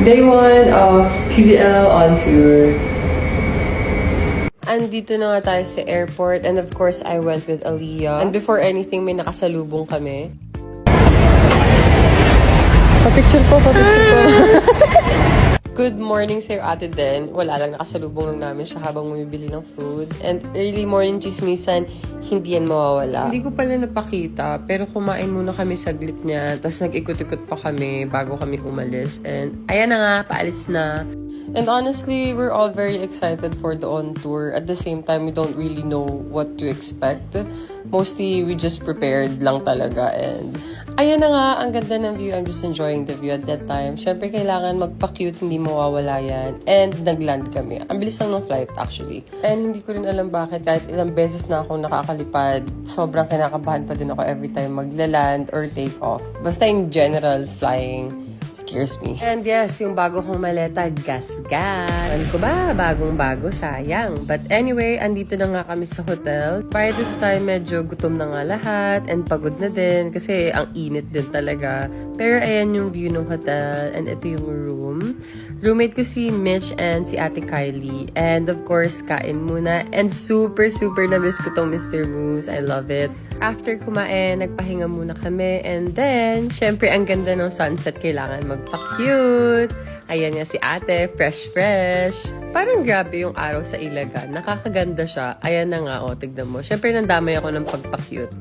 Day 1 of PBL on tour. Andito na nga tayo sa airport and of course, I went with Aliyah. And before anything, may nakasalubong kami. Papicture ko. Good morning sa'yo, Ate Den. Wala lang, nakasalubong lang namin siya habang bumibili ng food. And early morning chismisan, hindi yan mawawala. Hindi ko pala napakita, pero kumain muna kami saglit niya. Tapos nag-ikot-ikot pa kami bago kami umalis. And ayan na nga, paalis na. And honestly, we're all very excited for the on tour. At the same time, we don't really know what to expect. Mostly, we just prepared lang talaga. And ayan na nga, ang ganda ng view. I'm just enjoying the view at that time. Syempre, kailangan magpa-cute, hindi mawawala yan. And nag-land kami. Ang bilis lang ng flight, actually. And hindi ko rin alam bakit. Kahit ilang beses na akong nakakalipad, sobrang kinakabahan pa din ako every time magla-land or take off. Basta in general, flying scares me. And yes, yung bago kong maleta, gas-gas. Ano ko ba? Bagong-bago, sayang. But anyway, andito na nga kami sa hotel. By this time, medyo gutom na nga lahat and pagod na din kasi ang init din talaga. Pero ayan yung view ng hotel and ito yung room. Roommate ko si Mitch and si Ate Kylie. And of course, kain muna. And super na-miss ko tong Mr. Moose. I love it. After kumain, nagpahinga muna kami. And then, syempre, ang ganda ng sunset. Kailangan magpa-cute. Ayan nga si Ate, fresh. Parang grabe yung araw sa Ilagan. Nakakaganda siya. Ayan na nga, tignan mo. Syempre, nandamay ako ng pagpa-cute.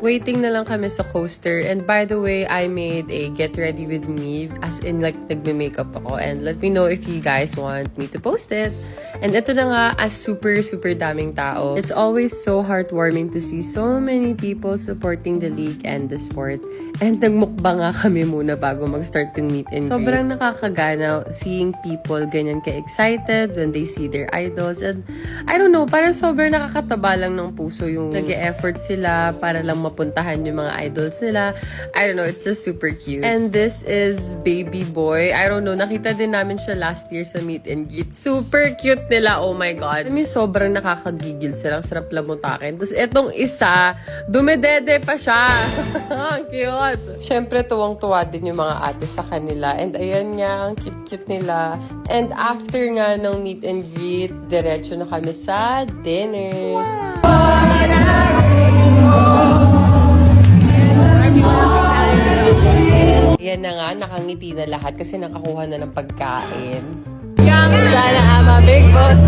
Waiting na lang kami sa coaster. And by the way, I made a get ready with me. As in, like, nagme-makeup ako. And let me know if you guys want me to post it. And ito na nga, as super daming tao. It's always so heartwarming to see so many people supporting the league and the sport. And nagmukbang nga kami muna bago mag-start yung meet and greet. Sobrang nakakagana seeing people ganyan ka-excited when they see their idols. And I don't know, parang sobrang nakakataba lang ng puso yung nag-e-effort sila para lang mapuntahan yung mga idols nila. I don't know, it's just super cute. And this is Baby Boy. I don't know, nakita din namin siya last year sa meet and greet. Super cute nila, oh my God. Alam mo, sobrang nakakagigil sila. Ang sarap lamutakin. Tapos etong isa, dumedede pa siya. Ang cute. Siyempre, tuwang-tuwa din yung mga ate sa kanila. And ayan nga, ang cute-cute nila. And after nga ng meet and greet, diretso na kami sa dinner. Yan na nga, nakangiti na lahat kasi nakakuha na ng pagkain. Sana ama, big boss,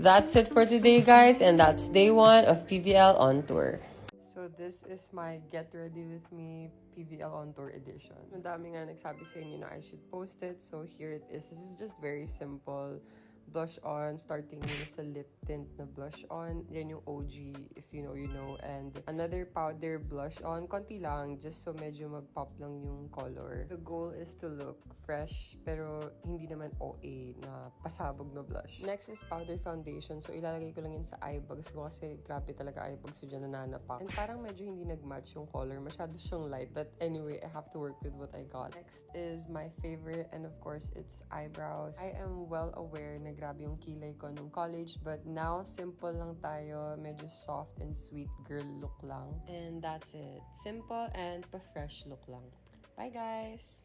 That's it for today, guys, and that's day 1 of PVL on tour. So this is my Get Ready With Me PVL on tour edition. Madami nga nagsabi sa inyo na I should post it, so here it is. This is just very simple. Blush on, starting muna sa lip tint na blush on. Yan yung OG, if you know, you know. And another powder blush on. Konti lang, just so medyo mag-pop lang yung color. The goal is to look fresh, pero hindi naman OA na pasabog na blush. Next is powder foundation. So ilalagay ko lang yun sa eye bags ko kasi grabe talaga eye bags ko dyan nananapak. And parang medyo hindi nag-match yung color. Masyado siyang light. But anyway, I have to work with what I got. Next is my favorite, and of course, it's eyebrows. I am well aware na grabe yung kilay ko nung college, but now simple lang tayo, medyo soft and sweet girl look lang. And that's it. Simple and pa-fresh look lang. Bye guys!